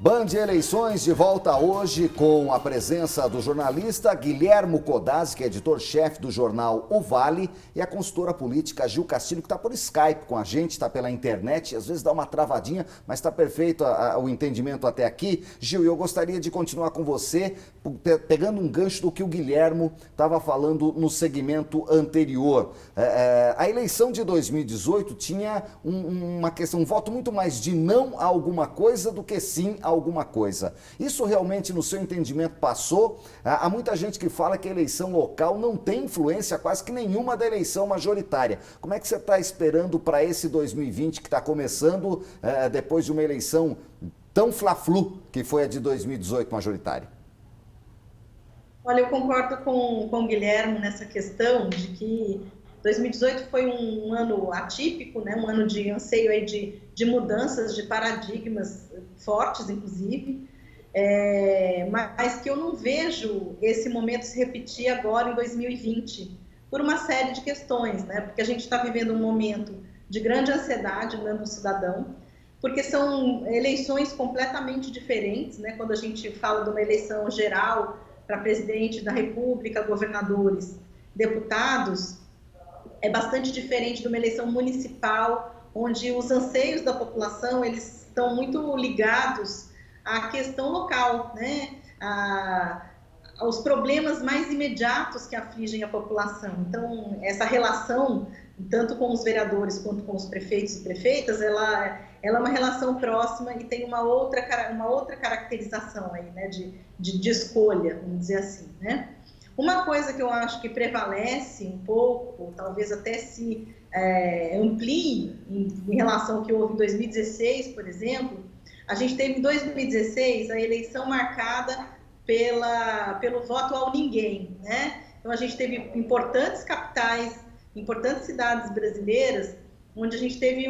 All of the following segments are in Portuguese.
Band Eleições de volta hoje com a presença do jornalista Guilhermo Codazzi, que é editor-chefe do jornal O Vale, e a consultora política Gil Castilho, que está por Skype com a gente, está pela internet, às vezes dá uma travadinha, mas está perfeito o entendimento até aqui. Gil, eu gostaria de continuar com você, pegando um gancho do que o Guilhermo estava falando no segmento anterior. A eleição de 2018 tinha uma questão, um voto muito mais de não a alguma coisa do que sim a alguma coisa. Isso realmente, no seu entendimento, passou? Há muita gente que fala que a eleição local não tem influência quase que nenhuma da eleição majoritária. Como é que você está esperando para esse 2020 que está começando depois de uma eleição tão fla-flu que foi a de 2018 majoritária? Olha, eu concordo com o Guilherme nessa questão de que 2018 foi um ano atípico, né? Um ano de anseio aí de mudanças, de paradigmas fortes, inclusive, mas que eu não vejo esse momento se repetir agora em 2020, por uma série de questões, né? Porque a gente está vivendo um momento de grande ansiedade no cidadão, porque são eleições completamente diferentes, né? Quando a gente fala de uma eleição geral para presidente da República, governadores, deputados, é bastante diferente de uma eleição municipal, onde os anseios da população eles estão muito ligados à questão local, né? Aos problemas mais imediatos que afligem a população. Então, essa relação, tanto com os vereadores quanto com os prefeitos e prefeitas, ela é uma relação próxima e tem uma outra caracterização aí, né? de escolha, vamos dizer assim, né? Uma coisa que eu acho que prevalece um pouco, talvez até se amplie em relação ao que houve em 2016, por exemplo, a gente teve em 2016 a eleição marcada pelo voto ao ninguém, né? Então a gente teve importantes capitais, importantes cidades brasileiras, onde a gente teve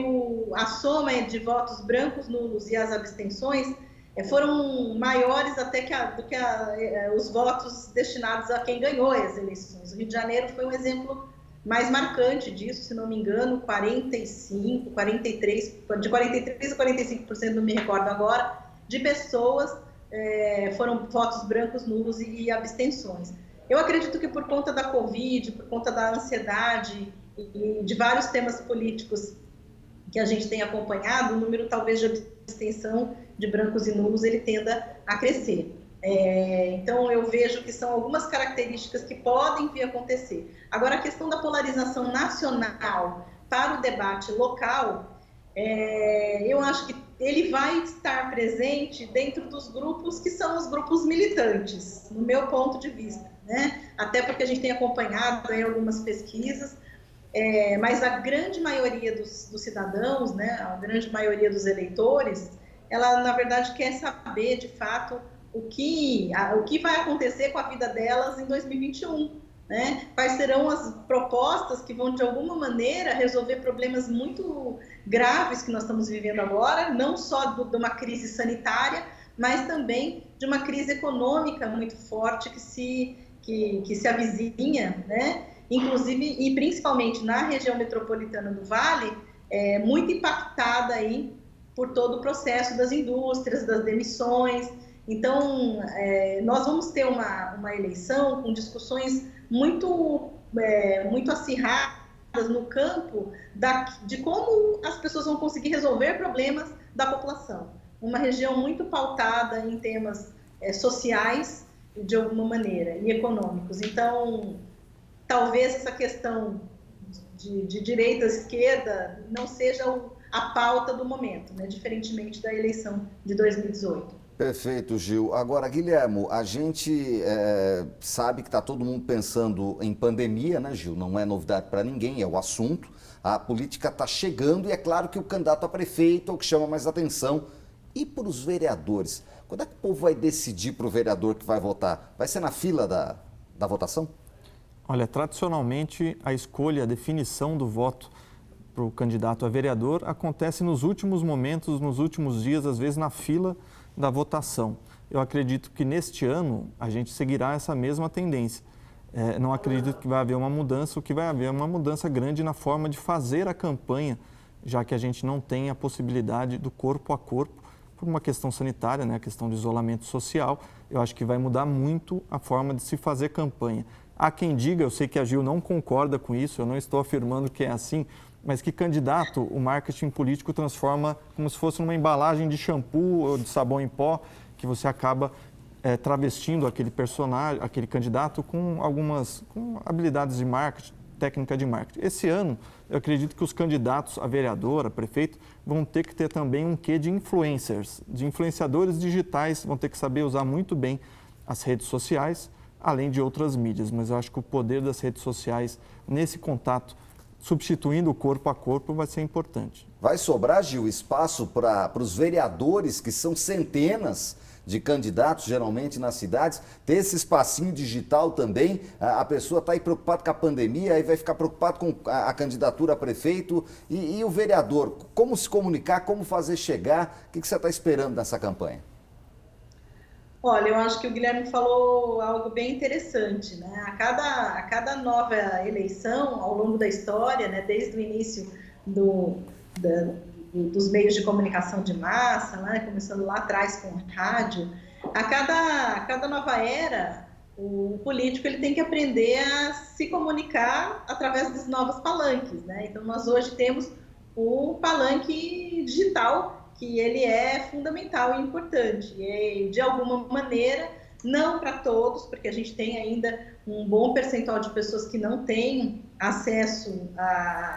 a soma de votos brancos, nulos e as abstenções, foram maiores até do que os votos destinados a quem ganhou as eleições. O Rio de Janeiro foi um exemplo mais marcante disso, se não me engano, 45, 43, de 43% a 45%, não me recordo agora, de pessoas foram votos brancos, nulos e abstenções. Eu acredito que por conta da Covid, por conta da ansiedade e de vários temas políticos que a gente tem acompanhado, o número talvez de abstenção de brancos e nulos ele tenda a crescer. Então eu vejo que são algumas características que podem vir a acontecer. Agora, a questão da polarização nacional para o debate local, eu acho que ele vai estar presente dentro dos grupos que são os grupos militantes, no meu ponto de vista, né? Até porque a gente tem acompanhado aí algumas pesquisas, mas a grande maioria dos cidadãos, né, a grande maioria dos eleitores, ela, na verdade, quer saber, de fato, o que vai acontecer com a vida delas em 2021, né? Quais serão as propostas que vão, de alguma maneira, resolver problemas muito graves que nós estamos vivendo agora, não só de uma crise sanitária, mas também de uma crise econômica muito forte que se avizinha, né? Inclusive, e principalmente na região metropolitana do Vale, muito impactada aí por todo o processo das indústrias, das demissões. Então, nós vamos ter uma eleição com discussões muito acirradas no campo de como as pessoas vão conseguir resolver problemas da população. Uma região muito pautada em temas sociais, de alguma maneira, e econômicos. Então, talvez essa questão de direita à esquerda não seja a pauta do momento, né? Diferentemente da eleição de 2018. Perfeito, Gil. Agora, Guilhermo, a gente sabe que está todo mundo pensando em pandemia, né, Gil? Não é novidade para ninguém, é o assunto. A política está chegando e é claro que o candidato a prefeito é o que chama mais atenção. E para os vereadores? Quando é que o povo vai decidir para o vereador que vai votar? Vai ser na fila da votação? Olha, tradicionalmente a escolha, a definição do voto para o candidato a vereador acontece nos últimos momentos, nos últimos dias, às vezes na fila da votação. Eu acredito que neste ano a gente seguirá essa mesma tendência. Não acredito que vai haver uma mudança, o que vai haver é uma mudança grande na forma de fazer a campanha, já que a gente não tem a possibilidade do corpo a corpo por uma questão sanitária, né, a questão de isolamento social, eu acho que vai mudar muito a forma de se fazer campanha. Há quem diga, eu sei que a Gil não concorda com isso, eu não estou afirmando que é assim, mas que candidato, o marketing político transforma como se fosse uma embalagem de shampoo ou de sabão em pó, que você acaba travestindo aquele personagem, aquele candidato com habilidades de marketing, técnica de marketing. Esse ano, eu acredito que os candidatos a vereador, a prefeito, vão ter que ter também um quê de influencers, de influenciadores digitais, vão ter que saber usar muito bem as redes sociais, além de outras mídias. Mas eu acho que o poder das redes sociais nesse contato, substituindo o corpo a corpo, vai ser importante. Vai sobrar, Gil, espaço para os vereadores, que são centenas de candidatos, geralmente, nas cidades, ter esse espacinho digital também? A pessoa está aí preocupada com a pandemia, aí vai ficar preocupado com a candidatura a prefeito e o vereador. Como se comunicar, como fazer chegar? O que você está esperando nessa campanha? Olha, eu acho que o Guilherme falou algo bem interessante, né? A cada nova eleição, ao longo da história, né, desde o início dos meios de comunicação de massa, né, começando lá atrás com o rádio, a cada nova era, o político ele tem que aprender a se comunicar através dos novos palanques, né? Então, nós hoje temos o palanque digital, que ele é fundamental e importante. E, de alguma maneira, não para todos, porque a gente tem ainda um bom percentual de pessoas que não têm acesso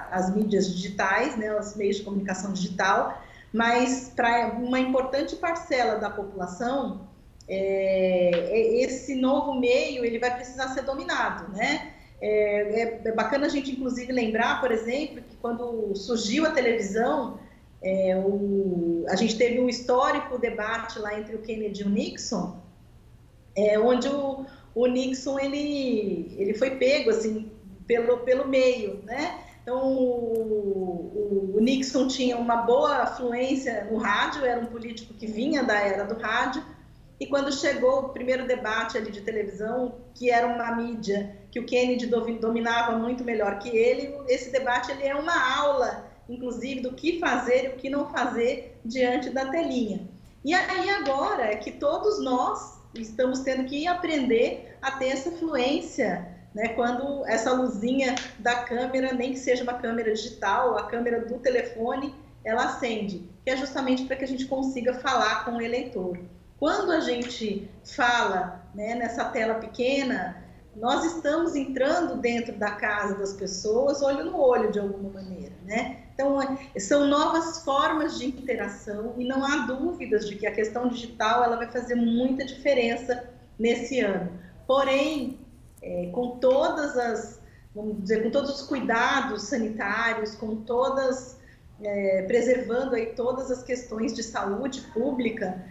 às mídias digitais, né, aos meios de comunicação digital, mas para uma importante parcela da população, esse novo meio ele vai precisar ser dominado, né? É bacana a gente, inclusive, lembrar, por exemplo, que quando surgiu a televisão, a gente teve um histórico debate lá entre o Kennedy e o Nixon, onde o Nixon ele foi pego assim pelo meio, né? Então o Nixon tinha uma boa afluência no rádio, era um político que vinha da era do rádio, e quando chegou o primeiro debate ali de televisão, que era uma mídia que o Kennedy dominava muito melhor que ele, esse debate ele é uma aula, inclusive, do que fazer e o que não fazer diante da telinha. E aí agora é que todos nós estamos tendo que aprender a ter essa fluência, né? Quando essa luzinha da câmera, nem que seja uma câmera digital, a câmera do telefone, ela acende, que é justamente para que a gente consiga falar com o eleitor. Quando a gente fala, né, nessa tela pequena, nós estamos entrando dentro da casa das pessoas, olho no olho, de alguma maneira, né? Então, são novas formas de interação e não há dúvidas de que a questão digital ela vai fazer muita diferença nesse ano. Porém, com todas vamos dizer, com todos os cuidados sanitários, preservando aí todas as questões de saúde pública,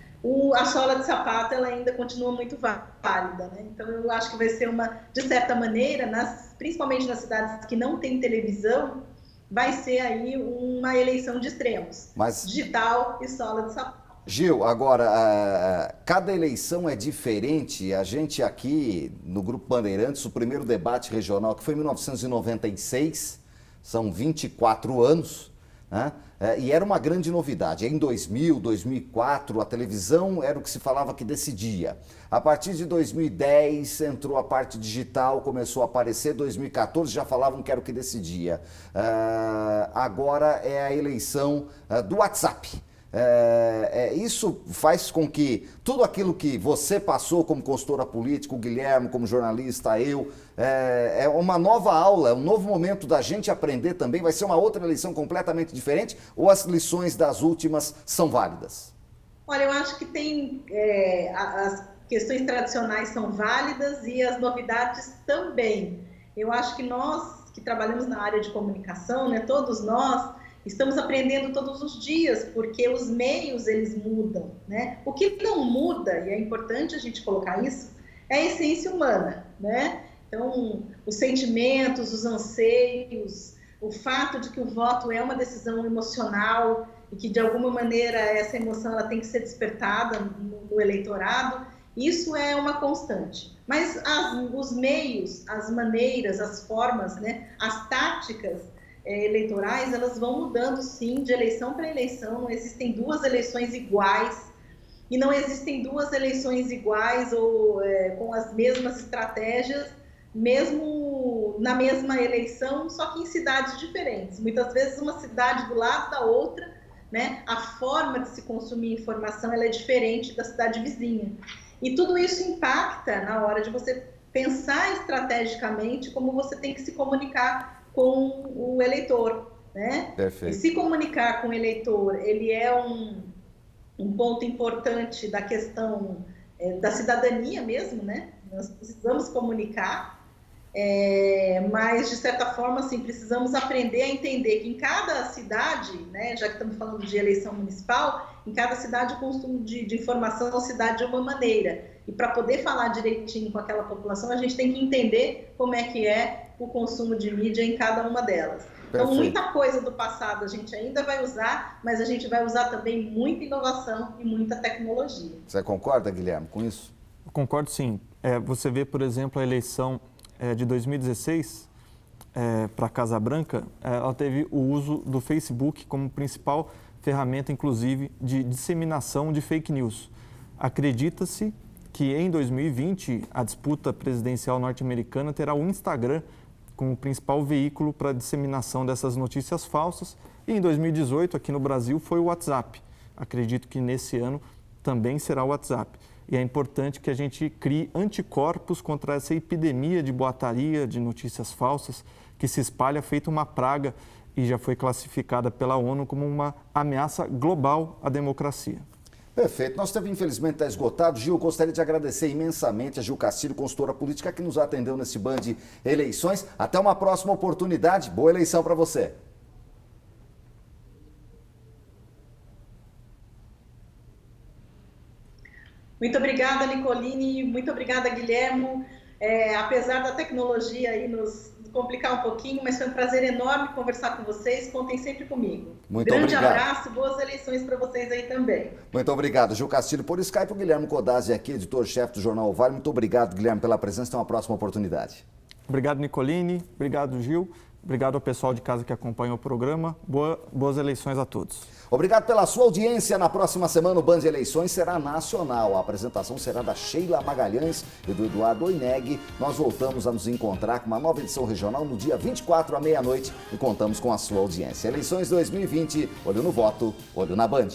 a sola de sapato ela ainda continua muito válida, né? Então, eu acho que vai ser de certa maneira, principalmente nas cidades que não têm televisão, vai ser aí uma eleição de extremos, digital e sola de sapato. Gil, agora, cada eleição é diferente. A gente aqui no Grupo Bandeirantes, o primeiro debate regional, que foi em 1996, são 24 anos, né? E era uma grande novidade. Em 2000, 2004, a televisão era o que se falava que decidia. A partir de 2010, entrou a parte digital, começou a aparecer. 2014 já falavam que era o que decidia. Agora é a eleição do WhatsApp. Isso faz com que tudo aquilo que você passou como consultora política, o Guilherme como jornalista, eu, é uma nova aula, é um novo momento da gente aprender também. Vai ser uma outra eleição completamente diferente, ou as lições das últimas são válidas? Olha, eu acho que tem as questões tradicionais são válidas e as novidades também. Eu acho que nós que trabalhamos na área de comunicação, né, todos nós estamos aprendendo todos os dias, porque os meios, eles mudam, né? O que não muda, e é importante a gente colocar isso, é a essência humana, né? Então, os sentimentos, os anseios, o fato de que o voto é uma decisão emocional e que, de alguma maneira, essa emoção ela tem que ser despertada no eleitorado, isso é uma constante. Mas os meios, as maneiras, as formas, né? As táticas eleitorais, elas vão mudando sim de eleição para eleição, não existem duas eleições iguais, e não existem duas eleições iguais ou com as mesmas estratégias, mesmo na mesma eleição, só que em cidades diferentes. Muitas vezes uma cidade do lado da outra, né, a forma de se consumir informação ela é diferente da cidade vizinha. E tudo isso impacta na hora de você pensar estrategicamente como você tem que se comunicar com o eleitor, né? Perfeito. E se comunicar com o eleitor, ele é um ponto importante da questão da cidadania mesmo, né? Nós precisamos comunicar, mas de certa forma, assim, precisamos aprender a entender que em cada cidade, né, já que estamos falando de eleição municipal, em cada cidade o consumo de informação se dá de uma maneira. E para poder falar direitinho com aquela população, a gente tem que entender como é que é o consumo de mídia em cada uma delas. Então, Perfeito. muita coisa do passado a gente ainda vai usar, mas a gente vai usar também muita inovação e muita tecnologia. Você concorda, Guilherme, com isso? Eu concordo, sim. Você vê, por exemplo, a eleição de 2016 para a Casa Branca, ela teve o uso do Facebook como principal ferramenta, inclusive, de disseminação de fake news. Acredita-se que em 2020 a disputa presidencial norte-americana terá o Instagram como principal veículo para a disseminação dessas notícias falsas, e em 2018 aqui no Brasil foi o WhatsApp. Acredito que nesse ano também será o WhatsApp. E é importante que a gente crie anticorpos contra essa epidemia de boataria, de notícias falsas, que se espalha feito uma praga e já foi classificada pela ONU como uma ameaça global à democracia. Perfeito. Nosso tempo, infelizmente, está esgotado. Gil, gostaria de agradecer imensamente a Gil Castilho, consultora política, que nos atendeu nesse Band Eleições. Até uma próxima oportunidade. Boa eleição para você. Muito obrigada, Nicolini. Muito obrigada, Guilherme. Apesar da tecnologia aí nos complicar um pouquinho, mas foi um prazer enorme conversar com vocês. Contem sempre comigo. Grande abraço, boas eleições para vocês aí também. Muito obrigado, Gil Castilho. Por Skype, o Guilherme Codazzi aqui, editor-chefe do Jornal O Vale. Muito obrigado, Guilherme, pela presença. Até uma próxima oportunidade. Obrigado, Nicolini. Obrigado, Gil. Obrigado ao pessoal de casa que acompanha o programa. Boas eleições a todos. Obrigado pela sua audiência. Na próxima semana o Band Eleições será nacional. A apresentação será da Sheila Magalhães e do Eduardo Oineg. Nós voltamos a nos encontrar com uma nova edição regional no dia 24 à meia-noite e contamos com a sua audiência. Eleições 2020, olho no voto, olho na Band.